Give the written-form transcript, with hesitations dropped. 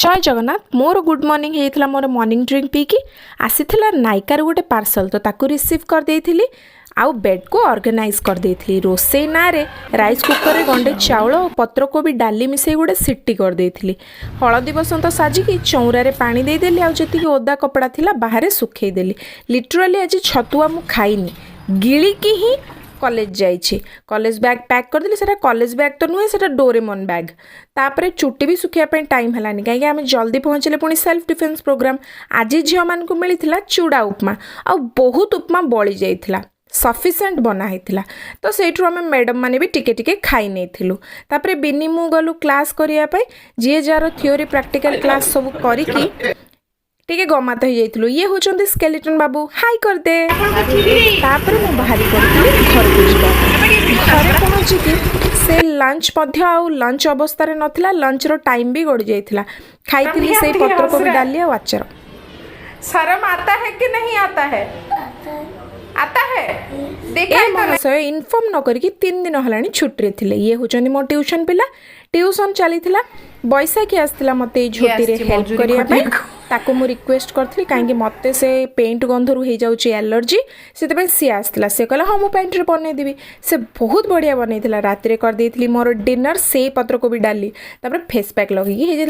जय Jagannath more good morning होता मोर morning drink Peaky आसीथिला नायिकार गोटे पार्सल तो ताकू रिसीव कर देइथिली आउ बेड को ऑर्गेनाइज कर देइथिली रोसे ना रे राइस कुकर रे गंडे चाउल और पत्रकोबी डाली मिसई गोटे सिटी कर देइथिली हलदी बसंत साजिकी चौरा रे पानी दे देली आउ जति ओदा कपड़ा थिला बाहर सुखई देली लिटराली आज छतुआ मु खाइनी गिळिकी ही कॉलेज जाइए कॉलेज बैग पैक करदेली से कॉलेज बैग तो नुहे से डोरेमन बैग तापर चुट्टी भी सुखापी टाइम है कहीं आम जल्दी पहुँचले पुणी सेल्फ डिफेन्स प्रोग्राम आज झील मानक मिलता चूड़ा उपमा आ बहुत उपमा बड़ी जाइला सफिसीयंट बनाई तो सहीठू आम मैडम मैंने भी टिके टिके खाई नहीं तापर बिनी मु गलु क्लास करने जी जार थियोरी प्रैक्टिकल क्लास सब करी टिके गमात हो जाइलु ये होचंदी स्केलेटन बाबू हाई कर दे तापर मु बाहरी करथि घर को जिबा घरे पहुँचिकी से लंच मध्य आउ लंच अवस्था रे नथिला लंच रो टाइम भी गड़ जाइथिला खाइथिली से पत्रकोबी डाली आ आचार शर्म आता है कि नहीं आता है आता है देखा महाशय इनफॉर्म न करके 3 दिन हलानी छुट्टी थे ये होचंदी मो ट्यूशन पिला ट्यूशन चली बैशाखी आसला मत झोटी रे हेल्प करने ताको मु रिक्वेस्ट करथली कहीं मते से पेंट गंधरू हो जाउची एलर्जी से सी आसला से कहला हाँ मु पेंट रे बनै देबी से बहुत बढ़िया बनैथिला रात रे कर देइथली मोर डिनर से पत्रकोबी डाली तापर फेस पैक लगी